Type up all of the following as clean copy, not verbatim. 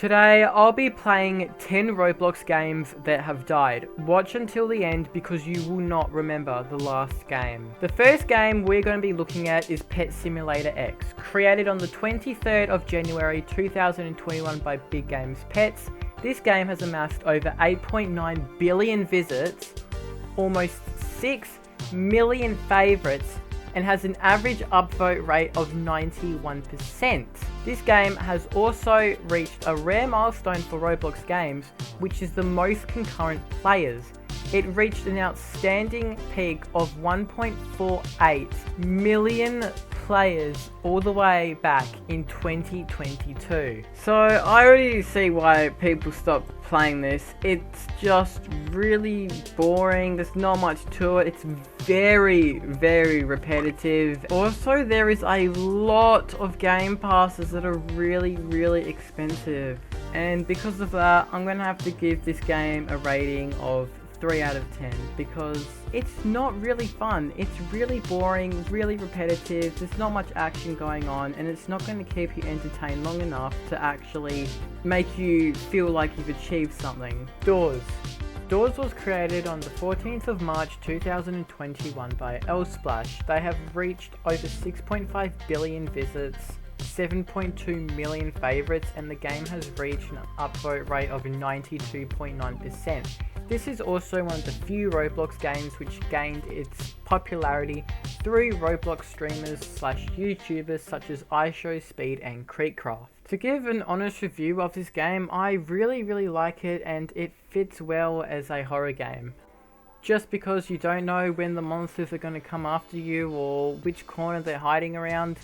Today, I'll be playing 10 Roblox games that have died. Watch until the end because you will not remember the last game. The first game we're going to be looking at is Pet Simulator X, created on the 23rd of January 2021 by Big Games Pets. This game has amassed over 8.9 billion visits, almost 6 million favorites, and has an average upvote rate of 91%. This game has also reached a rare milestone for Roblox games, which is the most concurrent players. It reached an outstanding peak of 1.48 million players all the way back in 2022. So I already see why people stopped playing this. It's just really boring. There's not much to it. It's very repetitive. Also, there is a lot of game passes that are really expensive, and because of that, I'm gonna have to give this game a rating of 3 out of 10 because it's not really fun. It's really boring, really repetitive. There's not much action going on, and it's not going to keep you entertained long enough to actually make you feel like you've achieved something. Doors was created on the 14th of March 2021 by Splash. They have reached over 6.5 billion visits, 7.2 million favorites, and the game has reached an upvote rate of 92.9%. This is also one of the few Roblox games which gained its popularity through Roblox streamers / YouTubers such as iShowSpeed and Creekcraft. To give an honest review of this game, I really like it, and it fits well as a horror game. Just because you don't know when the monsters are going to come after you or which corner they're hiding around,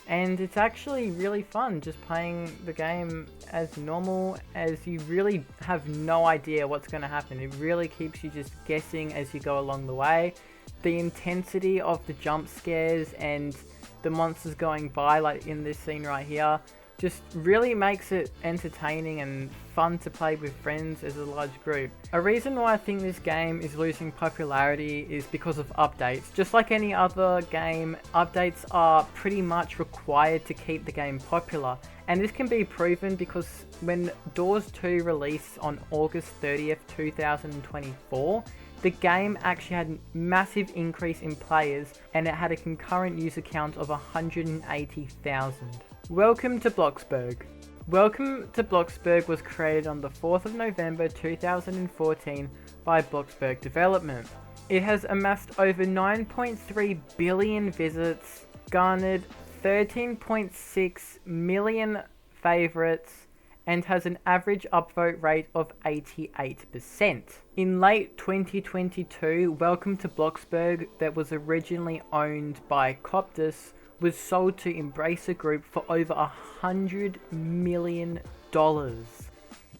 and it's actually really fun just playing the game as normal, as you really have no idea what's going to happen. It really keeps you just guessing as you go along the way. The intensity of the jump scares and the monsters going by, like in this scene right here, just really makes it entertaining and fun to play with friends as a large group. A reason why I think this game is losing popularity is because of updates. Just like any other game, updates are pretty much required to keep the game popular. And this can be proven because when Doors 2 released on August 30th, 2024, the game actually had a massive increase in players, and it had a concurrent user count of 180,000. Welcome to Bloxburg. Welcome to Bloxburg was created on the 4th of November 2014 by Bloxburg Development. It has amassed over 9.3 billion visits, garnered 13.6 million favorites, and has an average upvote rate of 88%. In late 2022, Welcome to Bloxburg, that was originally owned by Coptus, was sold to Embracer Group for over $100 million.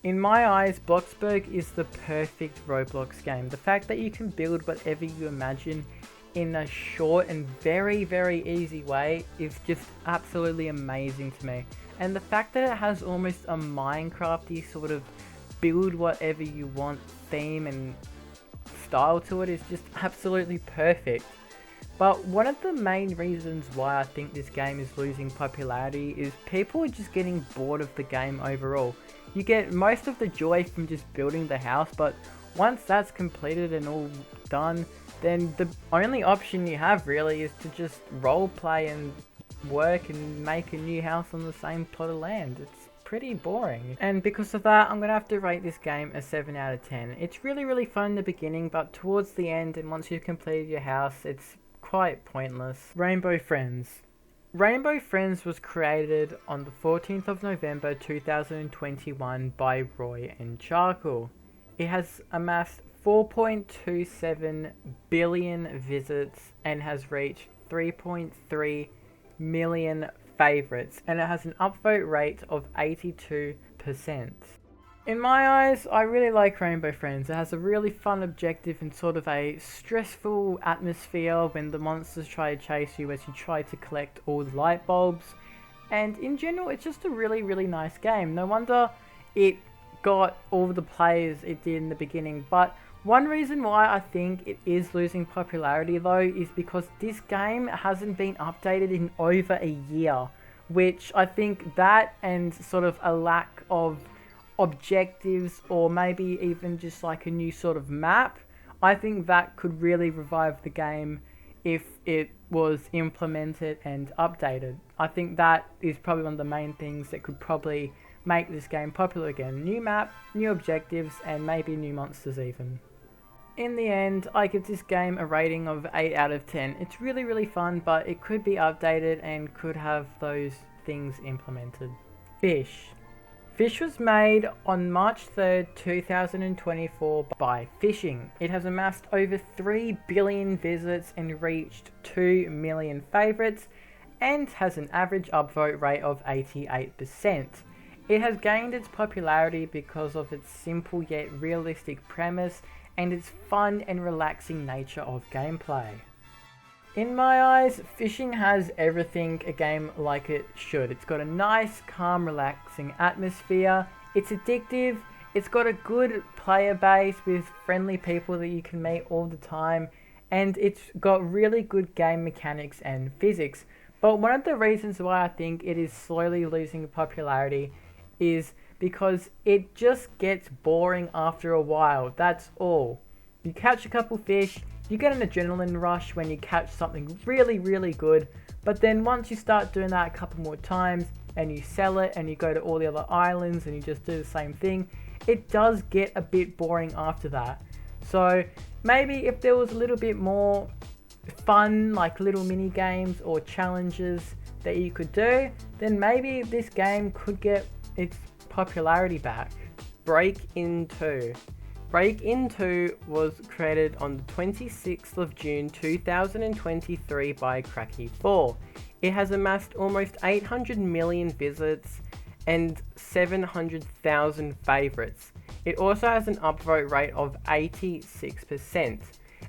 In my eyes, Bloxburg is the perfect Roblox game. The fact that you can build whatever you imagine in a short and very easy way is just absolutely amazing to me. And the fact that it has almost a Minecrafty sort of build whatever you want theme and style to it is just absolutely perfect. But one of the main reasons why I think this game is losing popularity is people are just getting bored of the game overall. You get most of the joy from just building the house, but once that's completed and all done, then the only option you have really is to just roleplay and work and make a new house on the same plot of land. It's pretty boring. And because of that, I'm going to have to rate this game a 7 out of 10. It's really fun in the beginning, but towards the end and once you've completed your house, it's quite pointless. Rainbow Friends. Rainbow Friends was created on the 14th of November 2021 by Roy and Charcoal. It has amassed 4.27 billion visits and has reached 3.3 million favorites, and it has an upvote rate of 82%. In my eyes, I really like Rainbow Friends. It has a really fun objective and sort of a stressful atmosphere when the monsters try to chase you as you try to collect all the light bulbs. And in general, it's just a really nice game. No wonder it got all the players it did in the beginning. But one reason why I think it is losing popularity though is because this game hasn't been updated in over a year. Which I think that and sort of a lack of objectives, or maybe even just like a new sort of map, I think that could really revive the game if it was implemented and updated. I think that is probably one of the main things that could probably make this game popular again. New map, new objectives, and maybe new monsters even. In the end, I give this game a rating of 8 out of 10. It's really fun, but it could be updated and could have those things implemented. Fish. Fish was made on March 3rd, 2024 by Fishing. It has amassed over 3 billion visits and reached 2 million favourites, and has an average upvote rate of 88%. It has gained its popularity because of its simple yet realistic premise and its fun and relaxing nature of gameplay. In my eyes, Fishing has everything a game like it should. It's got a nice, calm, relaxing atmosphere, it's addictive, it's got a good player base with friendly people that you can meet all the time, and it's got really good game mechanics and physics. But one of the reasons why I think it is slowly losing popularity is because it just gets boring after a while, that's all. You catch a couple fish, you get an adrenaline rush when you catch something really good, but then once you start doing that a couple more times and you sell it and you go to all the other islands and you just do the same thing, it does get a bit boring after that. So maybe if there was a little bit more fun, like little mini games or challenges that you could do, then maybe this game could get its popularity back. Break-In 2. Break-In 2 was created on the 26th of June 2023 by Cracky4. It has amassed almost 800 million visits and 700,000 favourites. It also has an upvote rate of 86%.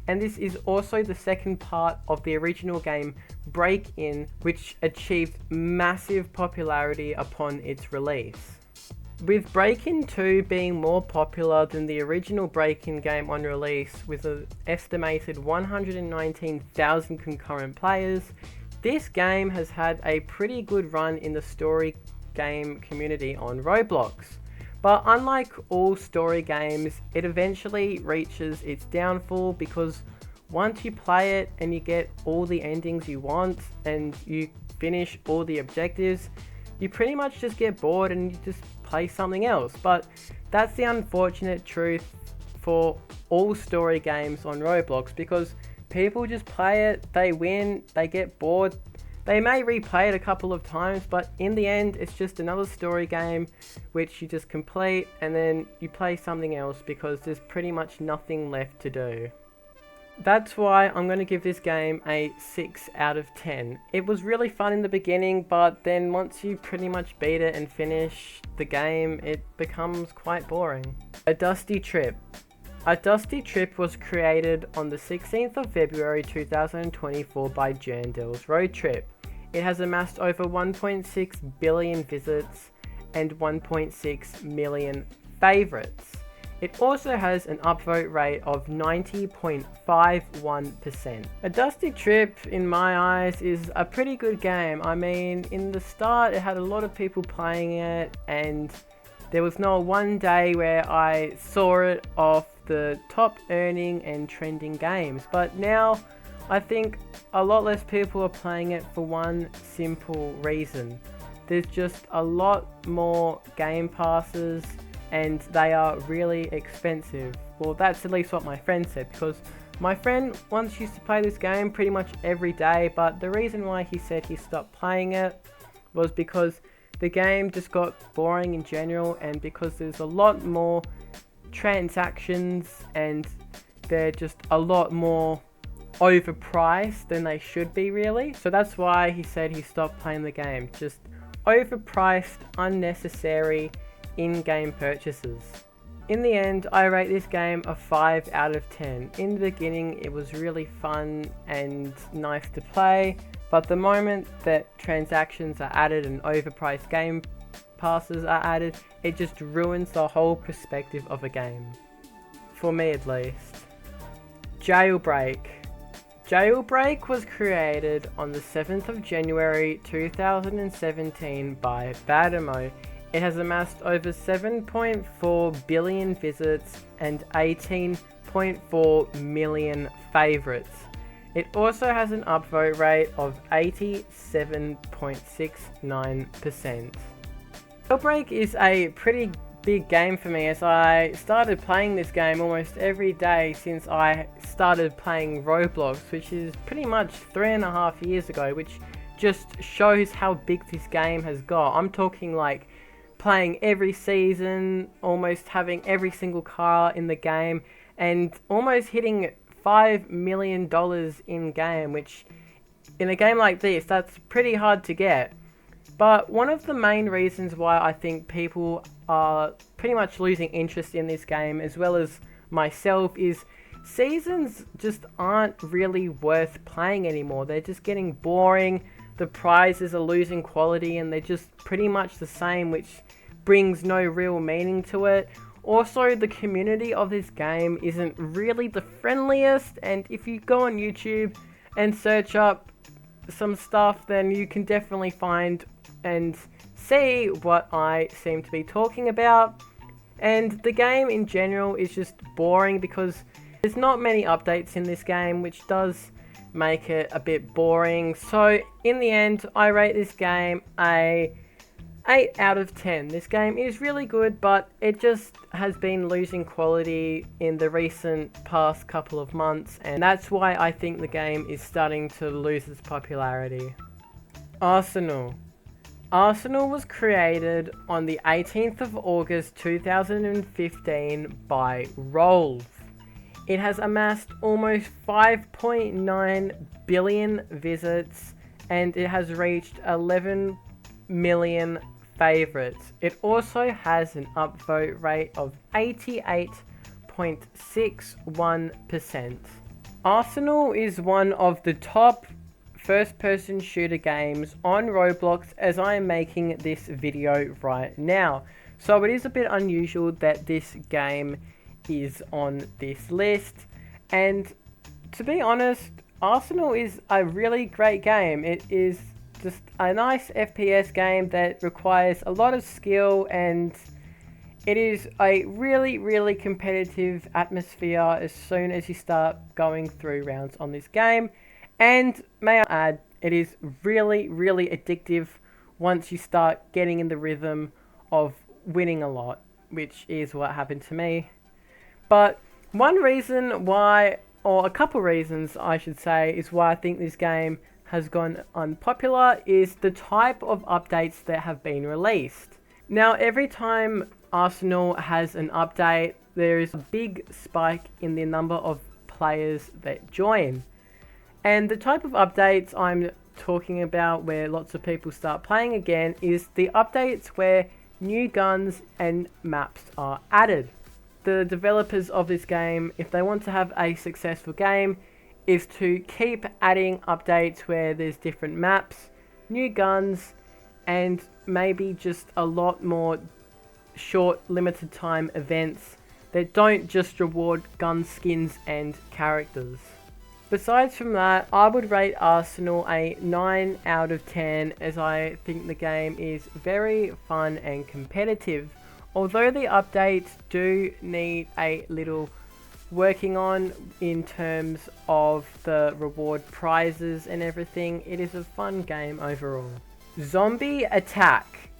And this is also the second part of the original game Break-In, which achieved massive popularity upon its release. With Break-In 2 being more popular than the original Break-In game on release, with an estimated 119,000 concurrent players, this game has had a pretty good run in the story game community on Roblox. But unlike all story games, it eventually reaches its downfall because once you play it and you get all the endings you want and you finish all the objectives, you pretty much just get bored and you just play something else. But that's the unfortunate truth for all story games on Roblox, because people just play it, they win, they get bored, they may replay it a couple of times, but in the end it's just another story game which you just complete and then you play something else because there's pretty much nothing left to do. That's why I'm going to give this game a 6 out of 10. It was really fun in the beginning, but then once you pretty much beat it and finish the game, it becomes quite boring. A Dusty Trip. A Dusty Trip was created on the 16th of February 2024 by Journdel's Road Trip. It has amassed over 1.6 billion visits and 1.6 million favourites. It also has an upvote rate of 90.51%. A Dusty Trip, in my eyes, is a pretty good game. I mean, in the start it had a lot of people playing it and there was not one day where I saw it off the top earning and trending games, but now I think a lot less people are playing it for one simple reason. There's just a lot more game passes and they are really expensive. Well, that's at least what my friend said, because my friend once used to play this game pretty much every day, but the reason why he said he stopped playing it was because the game just got boring in general, and because there's a lot more transactions and they're just a lot more overpriced than they should be, really. So that's why he said he stopped playing the game. Just overpriced, unnecessary in-game purchases. In the end, I rate this game a 5 out of 10. In the beginning, it was really fun and nice to play, but the moment that transactions are added and overpriced game passes are added, it just ruins the whole perspective of a game. For me at least. Jailbreak. Jailbreak was created on the 7th of January 2017 by Badamo. It has amassed over 7.4 billion visits and 18.4 million favorites. It also has an upvote rate of 87.69%. Jailbreak is a pretty big game for me, as I started playing this game almost every day since I started playing Roblox, which is pretty much 3.5 years ago, which just shows how big this game has got. I'm talking like playing every season, almost having every single car in the game, and almost hitting $5 million in game, which in a game like this, that's pretty hard to get. But one of the main reasons why I think people are pretty much losing interest in this game, as well as myself, is seasons just aren't really worth playing anymore. They're just getting boring, the prizes are losing quality, and they're just pretty much the same, which brings no real meaning to it. Also, the community of this game isn't really the friendliest, and if you go on YouTube and search up some stuff, then you can definitely find and see what I seem to be talking about. And the game in general is just boring because there's not many updates in this game, which does make it a bit boring. So in the end, I rate this game a 8 out of 10. This game is really good, but it just has been losing quality in the recent past couple of months, and that's why I think the game is starting to lose its popularity. Arsenal. Arsenal was created on the 18th of August 2015 by Rolf. It has amassed almost 5.9 billion visits, and it has reached 11 million favorites. It also has an upvote rate of 88.61%. Arsenal is one of the top first-person shooter games on Roblox as I am making this video right now. So it is a bit unusual that this game is on this list, and to be honest, Arsenal is a really great game. It is just a nice FPS game that requires a lot of skill, and it is a really competitive atmosphere as soon as you start going through rounds on this game. And may I add, it is really addictive once you start getting in the rhythm of winning a lot, which is what happened to me. But one reason why, or a couple reasons I should say, is why I think this game has gone unpopular is the type of updates that have been released. Now, every time Arsenal has an update, there is a big spike in the number of players that join. And the type of updates I'm talking about where lots of people start playing again is the updates where new guns and maps are added. The developers of this game, if they want to have a successful game, is to keep adding updates where there's different maps, new guns, and maybe just a lot more short limited time events that don't just reward gun skins and characters. Besides from that, I would rate Arsenal a 9 out of 10 as I think the game is very fun and competitive. Although the updates do need a little working on in terms of the reward prizes and everything, it is a fun game overall. Zombie Attack.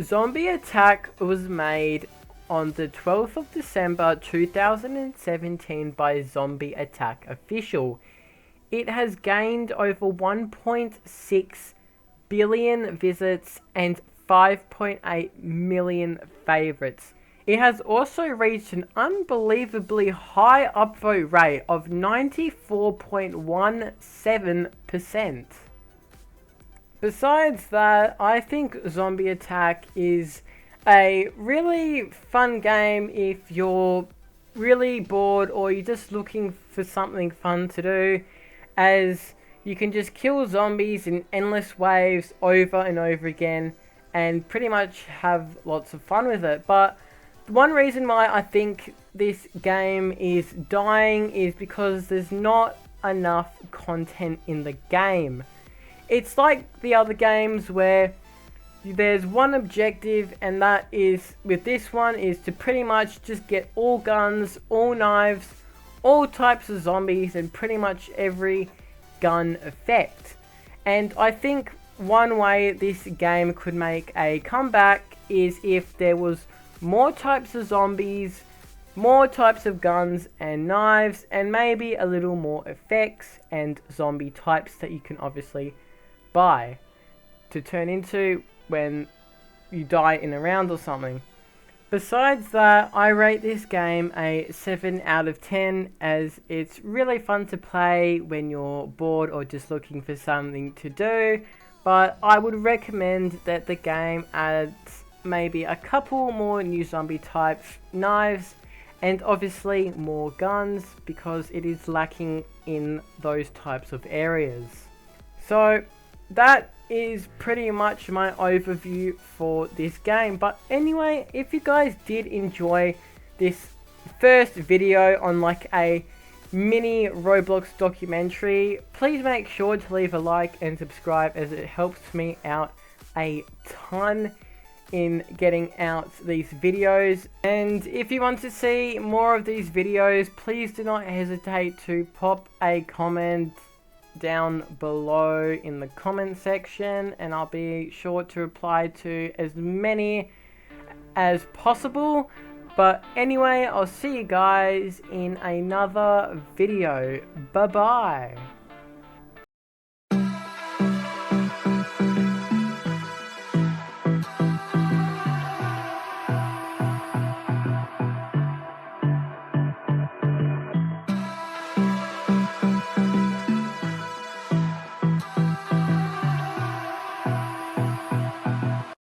Zombie Attack was made on the 12th of December 2017 by Zombie Attack Official. It has gained over 1.6 billion visits and 5.8 million favorites. It has also reached an unbelievably high upvote rate of 94.17%. Besides that, I think Zombie Attack is a really fun game if you're really bored or you're just looking for something fun to do, as you can just kill zombies in endless waves over and over again and pretty much have lots of fun with it. But one reason why I think this game is dying is because there's not enough content in the game. It's like the other games where there's one objective, and that is, with this one, is to pretty much just get all guns, all knives, all types of zombies, and pretty much every gun effect. And I think one way this game could make a comeback is if there was more types of zombies, more types of guns and knives, and maybe a little more effects and zombie types that you can obviously buy to turn into when you die in a round or something. Besides that, I rate this game a 7 out of 10, as it's really fun to play when you're bored or just looking for something to do, but I would recommend that the game adds maybe a couple more new zombie types, knives, and obviously more guns, because it is lacking in those types of areas. So that is pretty much my overview for this game. But anyway, if you guys did enjoy this first video on like a mini Roblox documentary, please make sure to leave a like and subscribe, as it helps me out a ton in getting out these videos. And if you want to see more of these videos, please do not hesitate to pop a comment down below in the comment section, and I'll be sure to reply to as many as possible. But anyway, I'll see you guys in another video. Bye bye.